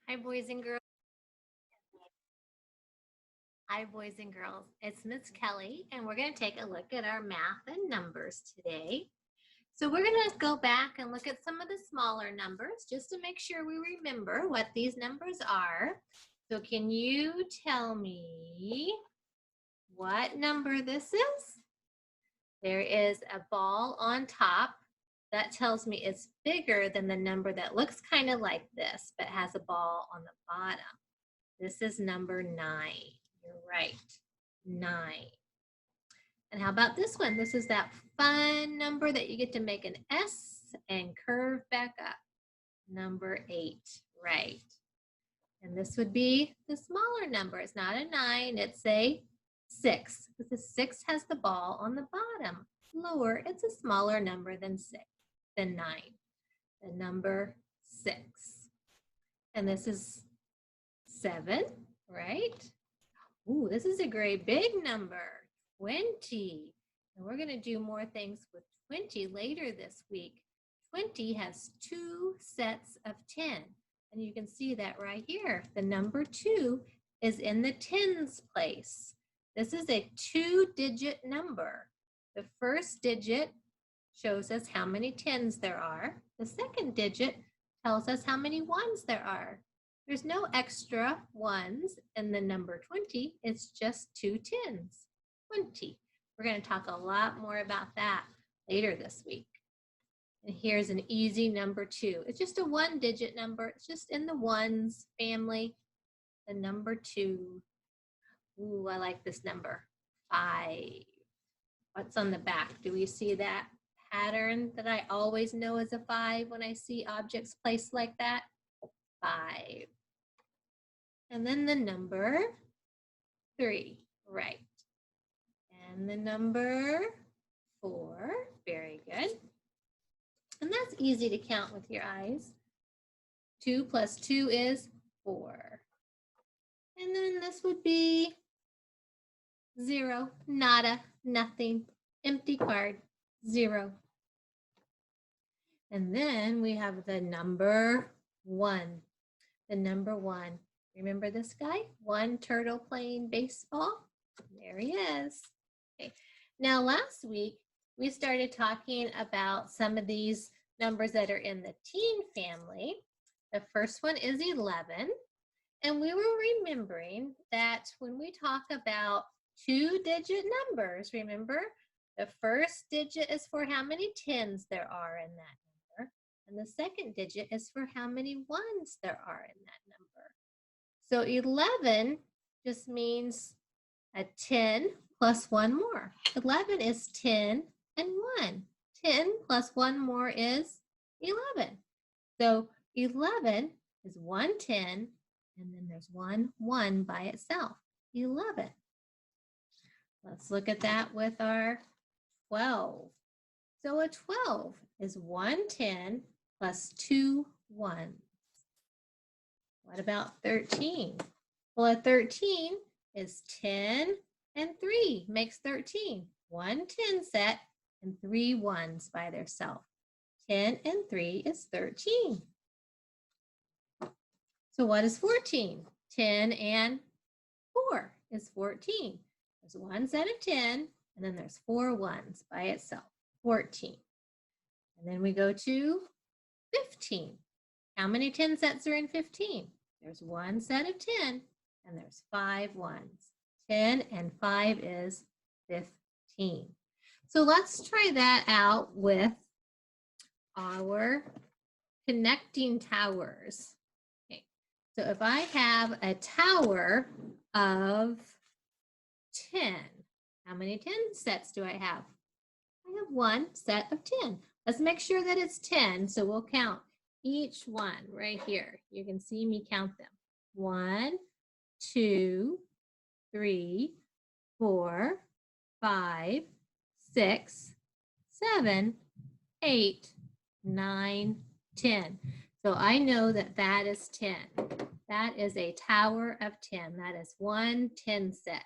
Hi, boys and girls. Hi, boys and girls. It's Miss Kelly, and we're going to take a look at our math and numbers today. So we're going to go back and look at some of the smaller numbers just to make sure we remember what these numbers are. So can you tell me what number this is? There is a ball on top. That tells me it's bigger than the number that looks kind of like this, but has a ball on the bottom. This is number 9. You're right, 9. And how about this one? This is that fun number that you get to make an S and curve back up. Number 8, right. And this would be the smaller number. It's not a 9, it's a 6. Because the 6 has the ball on the bottom. Lower, it's a smaller number than 9. The number 6. And this is 7, right? Ooh, this is a great big number, 20. And we're going to do more things with 20 later this week. 20 has 2 sets of 10. And you can see that right here. The number 2 is in the tens place. This is a 2-digit number. The first digit shows us how many tens there are. The second digit tells us how many ones there are. There's no extra ones in the number 20. It's just 2 tens, 20. We're going to talk a lot more about that later this week. And here's an easy number 2. It's just a 1-digit number. It's just in the ones family. The number 2. Ooh, I like this number, 5. What's on the back? Do we see that pattern that I always know is a 5 when I see objects placed like that? 5. And then the number 3, right. And the number 4, very good. And that's easy to count with your eyes. 2 plus 2 is 4. And then this would be 0, nada, nothing, empty card, 0. And then we have the number 1. The number 1. Remember this guy? One turtle playing baseball. There he is. Okay. Now last week, we started talking about some of these numbers that are in the teen family. The first one is 11. And we were remembering that when we talk about 2-digit numbers, remember, the first digit is for how many tens there are in that number. And the second digit is for how many ones there are in that number. So 11 just means a 10 plus 1 more. 11 is 10 and 1. 10 plus 1 more is 11. So 11 is 1 10, and then there's 1 1 by itself, 11. Let's look at that with our 12. So a 12 is 1 10 plus 2 1s. What about 13? Well, a 13 is 10 and 3 makes 13. 1 10 set and 3 1s by themselves. 10 and 3 is 13. So what is 14? 10 and 4 is 14. There's 1 set of 10, and then there's 4 1s by itself, 14. And then we go to 15. How many 10 sets are in 15? There's 1 set of 10, and there's 5 1s. 10 and 5 is 15. So let's try that out with our connecting towers. Okay. So if I have a tower of 10, how many 10 sets do I have? I have 1 set of 10. Let's make sure that it's 10, so we'll count each one right here. You can see me count them. 1, 2, 3, 4, 5, 6, 7, 8, 9, 10. So I know that that is 10. That is a tower of 10. That is 1 10 set.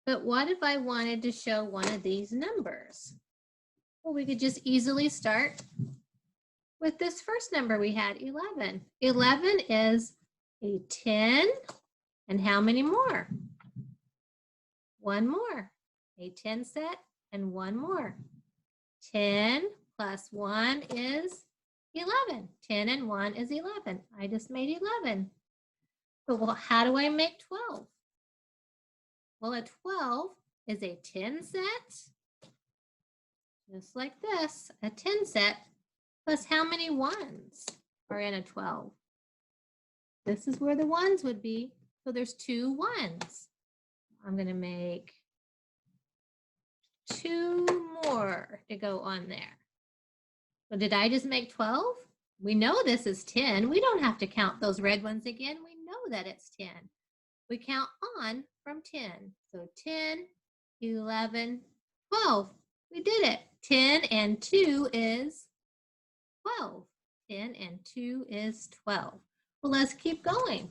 But what if I wanted to show one of these numbers? Well, we could just easily start with this first number we had, 11. 11 is a 10, and how many more? One more, a 10 set and one more. 10 plus 1 is 11. 10 and 1 is 11. I just made 11. But well, how do I make 12? Well, a 12 is a 10 set, just like this, a 10 set, plus how many ones are in a 12? This is where the ones would be. So there's 2 ones. I'm going to make 2 more to go on there. So did I just make 12? We know this is 10. We don't have to count those red ones again. We know that it's 10. We count on from 10. So 10, 11, 12. We did it. 10 and 2 is 12. 10 and 2 is 12. Well, let's keep going.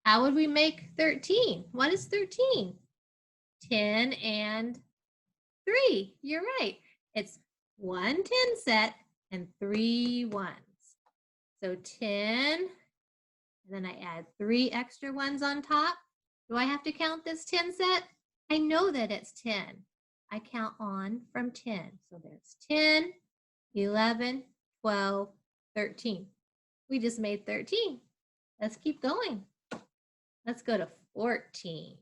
How would we make 13? What is 13? 10 and 3. You're right. It's 1 10 set and 3 ones. So 10, and then I add 3 extra ones on top. Do I have to count this 10 set? I know that it's 10. I count on from 10. So there's 10, 11, 12, 13. We just made 13. Let's keep going. Let's go to 14.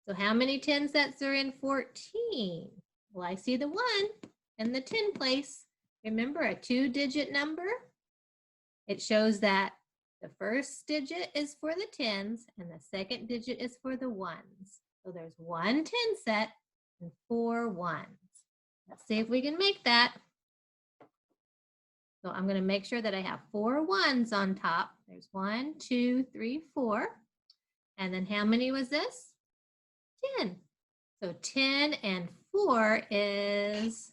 So how many 10 sets are in 14? Well, I see the 1 in the 10 place. Remember, a 2-digit number? It shows that the first digit is for the 10s and the second digit is for the 1s. So there's 1 10 set and 4 1s. Let's see if we can make that. So I'm going to make sure that I have 4 1s on top. There's 1, 2, 3, 4. And then how many was this? 10. So 10 and 4 is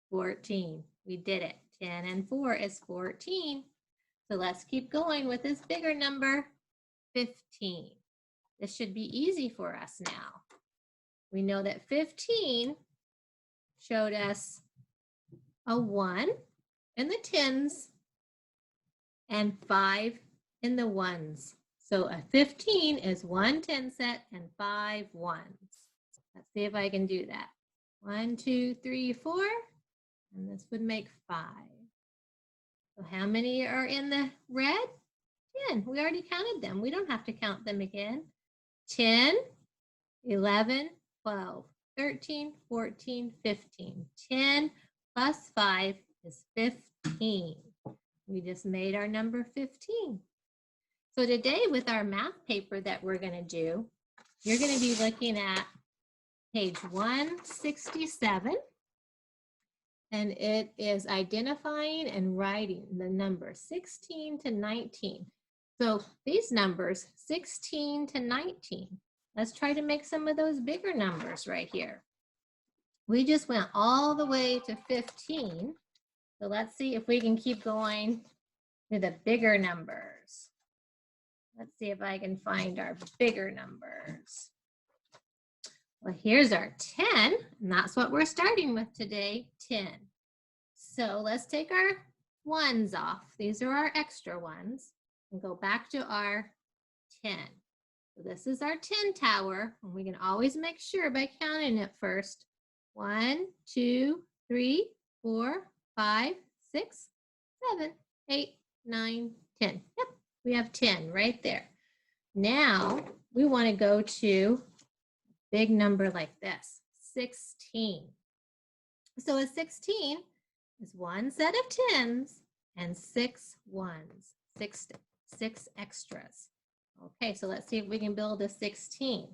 14. We did it. 10 and 4 is 14. So let's keep going with this bigger number, 15. This should be easy for us now. We know that 15 showed us a 1 in the 10s and 5 in the 1s. So a 15 is 1 10 set and 5 1s. Let's see if I can do that. 1, 2, 3, 4, and this would make 5. So how many are in the red? 10. We already counted them. We don't have to count them again. 10, 11, 12, 13, 14, 15. 10 plus 5 is 15. We just made our number 15. So today with our math paper that we're going to do, you're going to be looking at page 167. And it is identifying and writing the number 16 to 19. So these numbers, 16 to 19, let's try to make some of those bigger numbers right here. We just went all the way to 15. So let's see if we can keep going to the bigger numbers. Let's see if I can find our bigger numbers. Well, here's our 10, and that's what we're starting with today, 10. So let's take our 1s off. These are our extra ones, and go back to our 10. So this is our 10 tower, and we can always make sure by counting it first. 1, 2, 3, 4, 5, 6, 7, 8, 9, 10. Yep, we have 10 right there. Now we want to go to big number like this, 16. So a 16 is 1 set of 10s and 6 1s, six extras. Okay, so let's see if we can build a 16.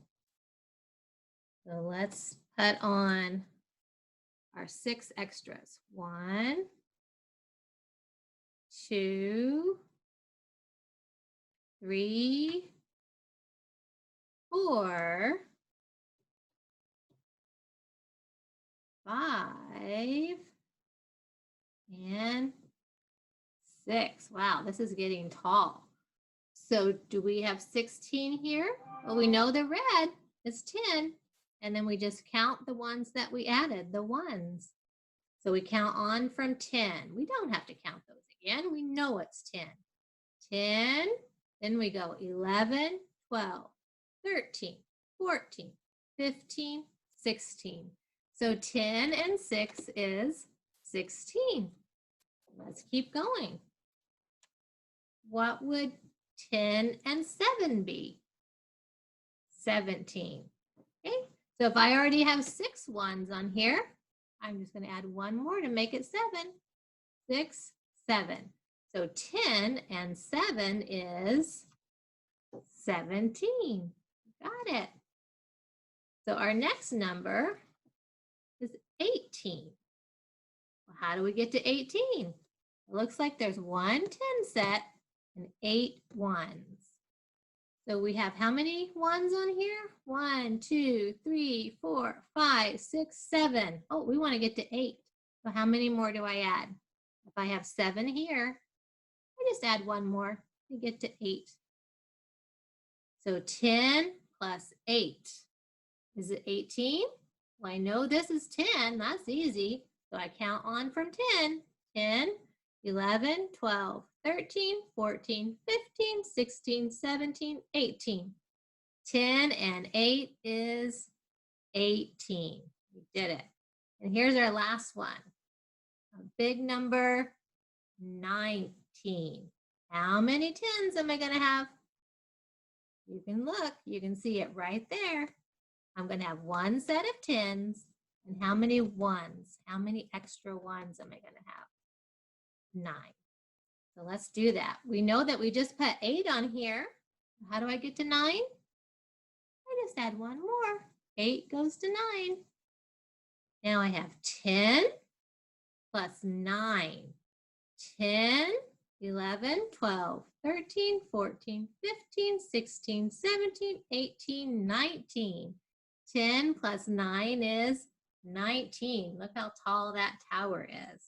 So let's put on our 6 extras. 1, 2, 3, 4, 5, and 6. Wow, this is getting tall. So do we have 16 here? Well, we know the red is 10, and then we just count the ones that we added, the 1s. So we count on from 10. We don't have to count those again. We know it's 10. 10, then we go 11, 12, 13, 14, 15, 16. So 10 and 6 is 16. Let's keep going. What would 10 and 7 be? 17. Okay, so if I already have 6 ones on here, I'm just going to add one more to make it 7. 6, 7. So 10 and 7 is 17. Got it. So our next number is 18. Well, how do we get to 18? It looks like there's one 10 set and 8 ones. So we have how many ones on here? 1, 2, 3, 4, 5, 6, 7. Oh, we want to get to 8. So how many more do I add? If I have 7 here, I just add one more to get to 8. So 10 plus 8. Is it 18? Well, I know this is 10. That's easy. So I count on from 10. 10, 11, 12, 13, 14, 15, 16, 17, 18. 10 and 8 is 18. We did it. And here's our last one. A big number, 19. How many 10s am I going to have? You can look. You can see it right there. I'm going to have one set of 10s. And how many ones? How many extra ones am I going to have? 9. So let's do that. We know that we just put 8 on here. How do I get to 9? I just add one more. 8 goes to 9. Now I have 10 plus 9. 10, 11, 12, 13, 14, 15, 16, 17, 18, 19. 10 plus 9 is 19. Look how tall that tower is.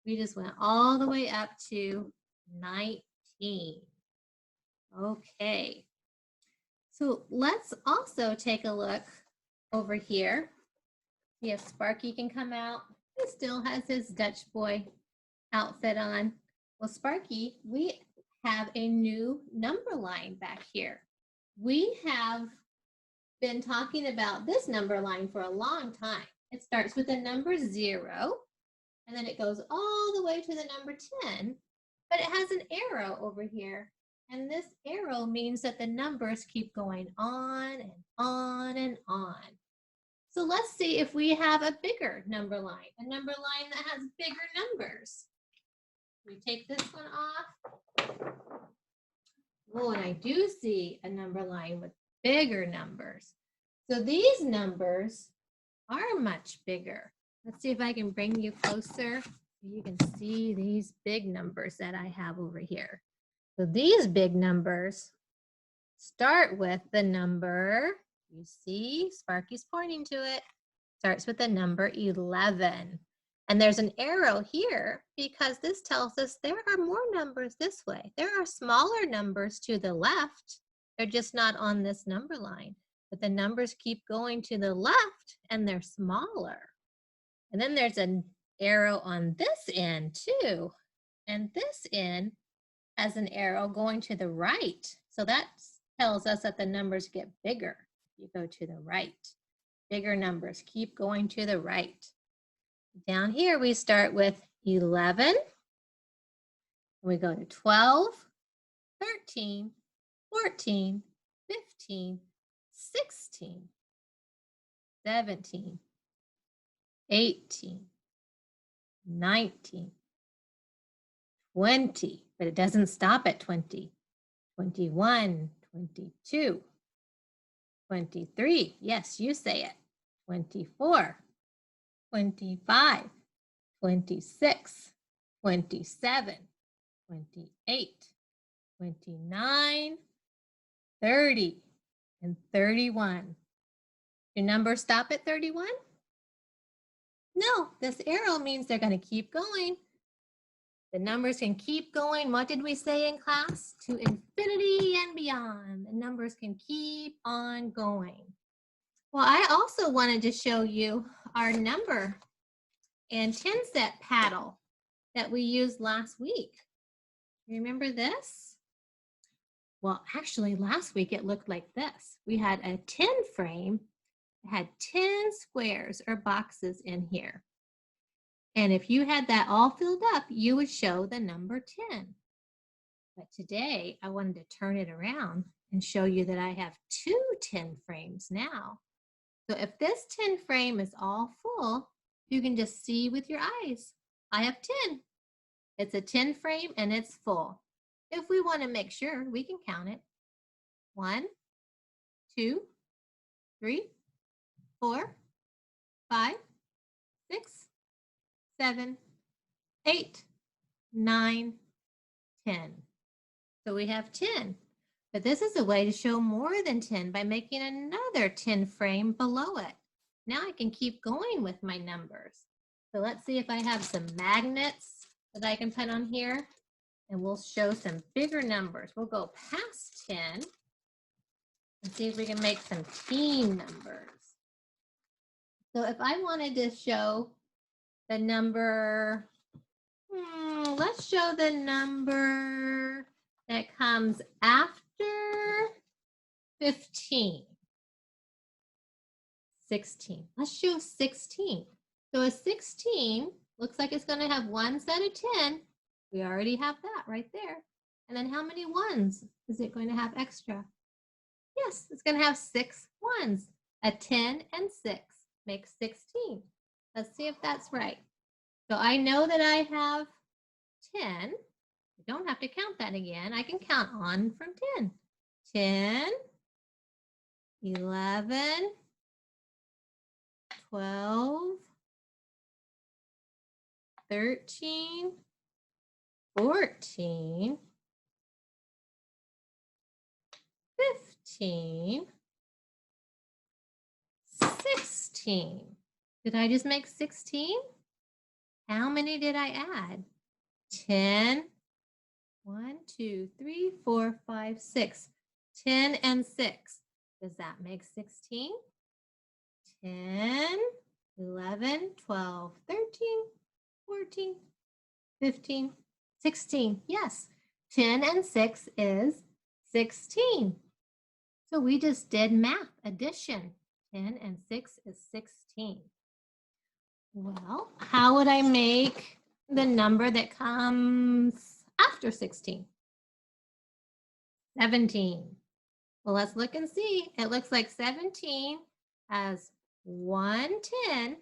We just went all the way up to 19. Okay. So let's also take a look over here. See if Sparky can come out. He still has his Dutch boy outfit on. Well, Sparky, we have a new number line back here. We have been talking about this number line for a long time. It starts with the number 0, and then it goes all the way to the number 10, but it has an arrow over here. And this arrow means that the numbers keep going on and on and on. So let's see if we have a bigger number line, a number line that has bigger numbers. We take this one off. Oh, and I do see a number line with bigger numbers. So these numbers are much bigger. Let's see if I can bring you closer. You can see these big numbers that I have over here. So these big numbers start with the number, you see, Sparky's pointing to it, starts with the number 11. And there's an arrow here because this tells us there are more numbers this way. There are smaller numbers to the left. They're just not on this number line. But the numbers keep going to the left and they're smaller. And then there's an arrow on this end too. And this end has an arrow going to the right. So that tells us that the numbers get bigger. You go to the right. Bigger numbers keep going to the right. Down here, we start with 11. We go to 12, 13, 14, 15, 16, 17, 18, 19, 20, but it doesn't stop at 20, 21, 22, 23, yes, you say it, 24, 25, 26, 27, 28, 29, 30, and 31. Do numbers stop at 31? No, this arrow means they're going to keep going. The numbers can keep going. What did we say in class? To infinity and beyond. The numbers can keep on going. Well, I also wanted to show you our number and 10 set paddle that we used last week. Remember this? Well, actually last week it looked like this. We had a 10 frame that had 10 squares or boxes in here. And if you had that all filled up, you would show the number 10. But today I wanted to turn it around and show you that I have 2 10 frames now. So if this 10 frame is all full, you can just see with your eyes. I have 10. It's a 10 frame and it's full. If we want to make sure, we can count it. 1, 2, 3, 4, 5, 6, 7, 8, 9, 10. So we have 10. But this is a way to show more than 10 by making another 10 frame below it. Now I can keep going with my numbers. So let's see if I have some magnets that I can put on here, and we'll show some bigger numbers. We'll go past 10 and see if we can make some teen numbers. So if I wanted to show the number, let's show the number that comes after 15. 16. Let's show 16. So a 16 looks like it's going to have one set of 10. We already have that right there. And then how many ones is it going to have extra? Yes, it's going to have 6 ones. A 10 and 6 makes 16. Let's see if that's right. So I know that I have 10. I don't have to count that again. I can count on from 10. 10, 11, 12, 13, 14, 15, 16. Did I just make 16? How many did I add? 10, 1, 2, 3, 4, 5, 6. 10 and 6. Does that make 16? 10, 11, 12, 13, 14, 15, 16. Yes, 10 and 6 is 16. So we just did math, addition. 10 and 6 is 16. Well, how would I make the number that comes after 16? 17. Well, let's look and see. It looks like 17 has 1 10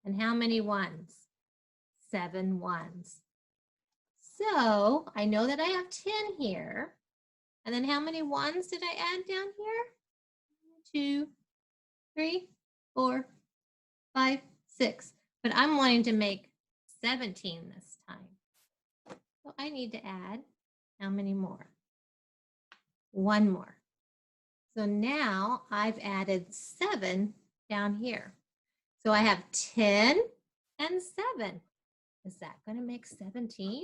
and how many ones? 7 ones. So I know that I have 10 here. And then how many ones did I add down here? 2, 3, 4, 5, 6. But I'm wanting to make 17 this time. So I need to add how many more? 1 more. So now I've added 7 down here. So I have 10 and 7. Is that going to make 17?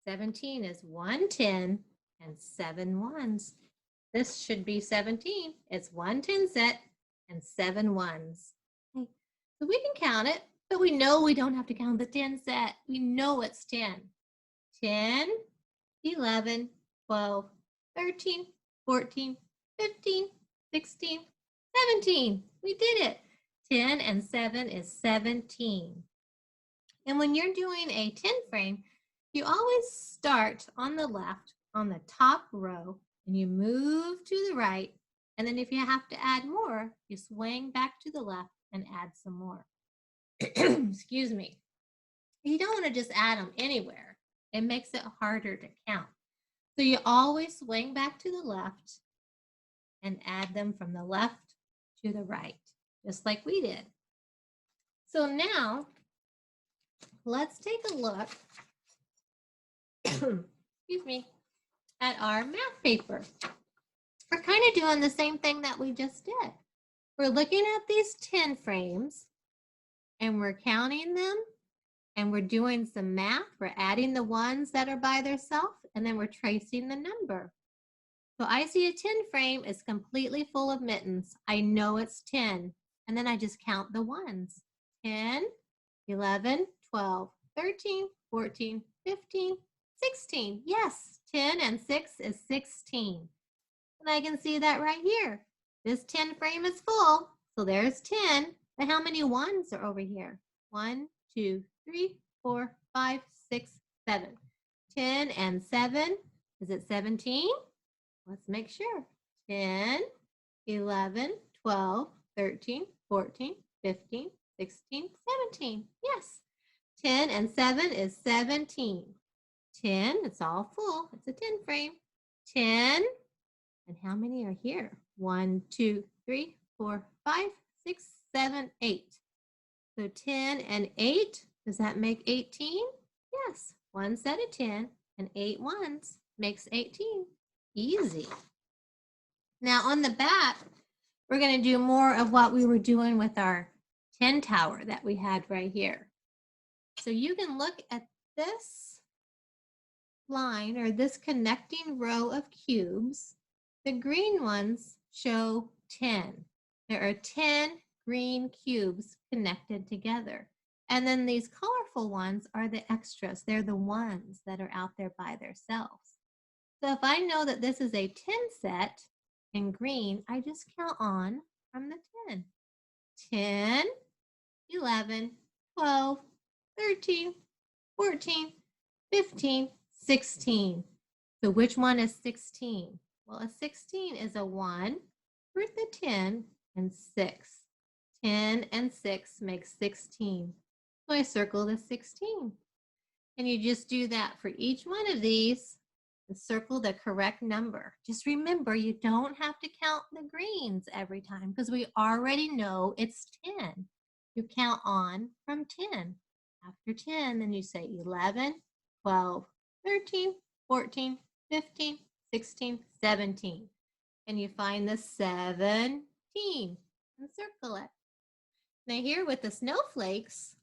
17 is 1 10 and 7 ones. This should be 17. It's 1 10 set and 7 ones. Okay. So we can count it, but we know we don't have to count the 10 set. We know it's 10. 10, 11, 12, 13, 14, 15, 16, 17. We did it. 10 and 7 is 17. And when you're doing a 10 frame, you always start on the left, on the top row, and you move to the right. And then if you have to add more, you swing back to the left and add some more. Excuse me. You don't want to just add them anywhere. It makes it harder to count. So you always swing back to the left and add them from the left to the right, just like we did. So now let's take a look, excuse me, at our math paper. We're kind of doing the same thing that we just did. We're looking at these 10 frames and we're counting them and we're doing some math. We're adding the ones that are by themselves and then we're tracing the number. So I see a 10 frame is completely full of mittens. I know it's 10. And then I just count the ones. 10, 11, 12, 13, 14, 15, 16. Yes, 10 and 6 is 16. And I can see that right here. This 10 frame is full, so there's 10. But how many ones are over here? 1, 2, 3, 4, 5, 6, 7. 10 and 7, is it 17? Let's make sure. 10, 11, 12, 13, 14, 15, 16, 17. Yes, 10 and 7 is 17. 10, it's all full. It's a 10 frame. 10, and how many are here? 1, 2, 3, 4, 5, 6, 7, 8. So 10 and 8, does that make 18? Yes, one set of 10 and 8 ones makes 18. Easy. Now on the back, we're going to do more of what we were doing with our 10 tower that we had right here. So you can look at this line or this connecting row of cubes. The green ones show 10. There are 10 green cubes connected together. And then these colorful ones are the extras. They're the ones that are out there by themselves. So if I know that this is a 10 set in green, I just count on from the 10. 10, 11, 12, 13, 14, 15, 16. So which one is 16? Well, a 16 is a 1 with the 10 and 6. 10 and 6 makes 16. So I circle the 16. And you just do that for each one of these and circle the correct number. Just remember, you don't have to count the greens every time because we already know it's 10. You count on from 10. After 10, then you say 11, 12, 13, 14, 15, 16, 17. And you find the 17 and circle it. Now here with the snowflakes,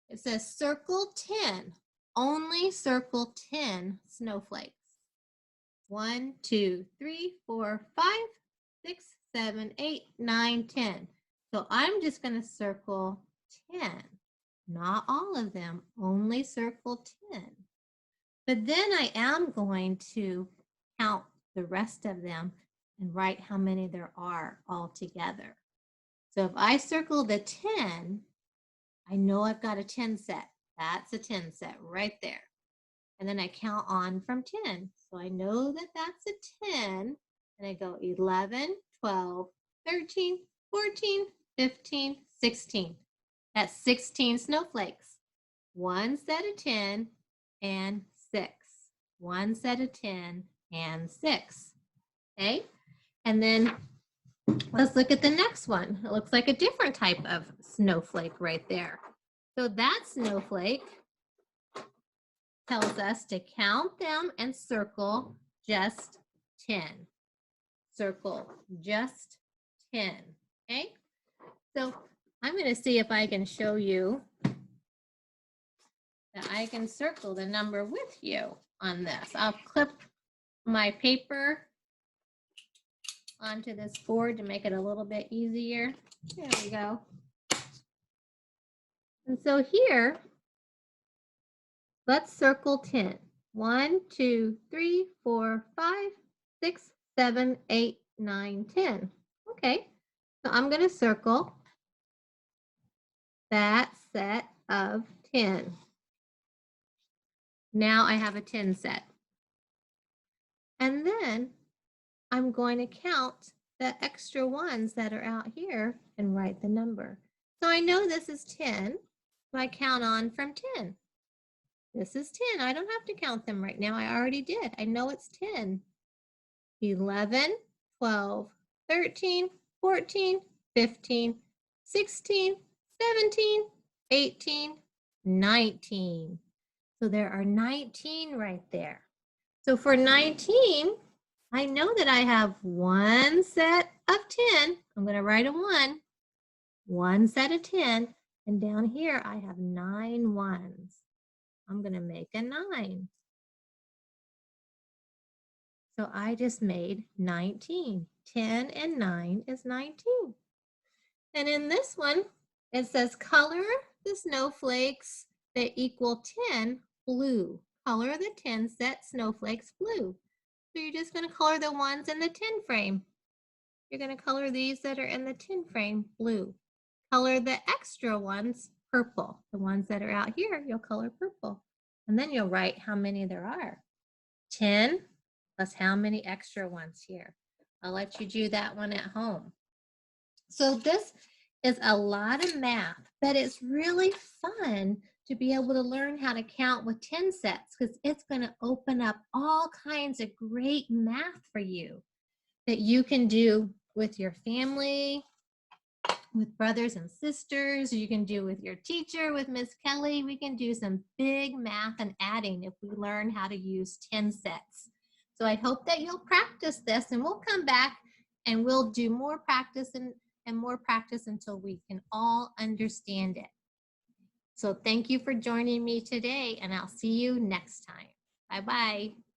it says circle 10. Only circle 10 snowflakes. 1, 2, 3, 4, 5, 6, 7, 8, 9, 10. So I'm just going to circle 10. Not all of them, only circle 10. But then I am going to count the rest of them and write how many there are all together. So if I circle the 10, I know I've got a 10 set. That's a 10 set right there. And then I count on from 10. So I know that that's a 10. And I go 11, 12, 13, 14, 15, 16. That's 16 snowflakes. One set of 10 and 6. One set of 10 and 6. Okay? And then let's look at the next one. It looks like a different type of snowflake right there. So that snowflake tells us to count them and circle just 10. Circle just 10. Okay? So I'm going to see if I can show you that I can circle the number with you on this. I'll clip my paper onto this board to make it a little bit easier. There we go. And so here, let's circle 10. 1, 2, 3, 4, 5, 6, 7, 8, 9, 10. Okay, so I'm going to circle that set of 10. Now I have a 10 set. And then I'm going to count the extra ones that are out here and write the number. So I know this is 10, so I count on from 10. This is 10. I don't have to count them right now. I already did. I know it's 10. 11, 12, 13, 14, 15, 16, 17, 18, 19. So there are 19 right there. So for 19, I know that I have one set of 10. I'm going to write a 1. One set of 10. And down here, I have 9 ones. I'm going to make a 9. So I just made 19. 10 and 9 is 19. And in this one, it says color the snowflakes that equal 10 blue. Color the 10 set snowflakes blue. So you're just going to color the ones in the 10 frame. You're going to color these that are in the 10 frame blue. Color the extra ones purple. The ones that are out here, you'll color purple. And then you'll write how many there are. 10 plus how many extra ones here. I'll let you do that one at home. So this is a lot of math, but it's really fun to be able to learn how to count with 10 sets because it's going to open up all kinds of great math for you that you can do with your family, with brothers and sisters. You can do with your teacher, with Miss Kelly. We can do some big math and adding if we learn how to use 10 sets. So I hope that you'll practice this, and we'll come back and we'll do more practice and more practice until we can all understand it. So thank you for joining me today, and I'll see you next time. Bye-bye.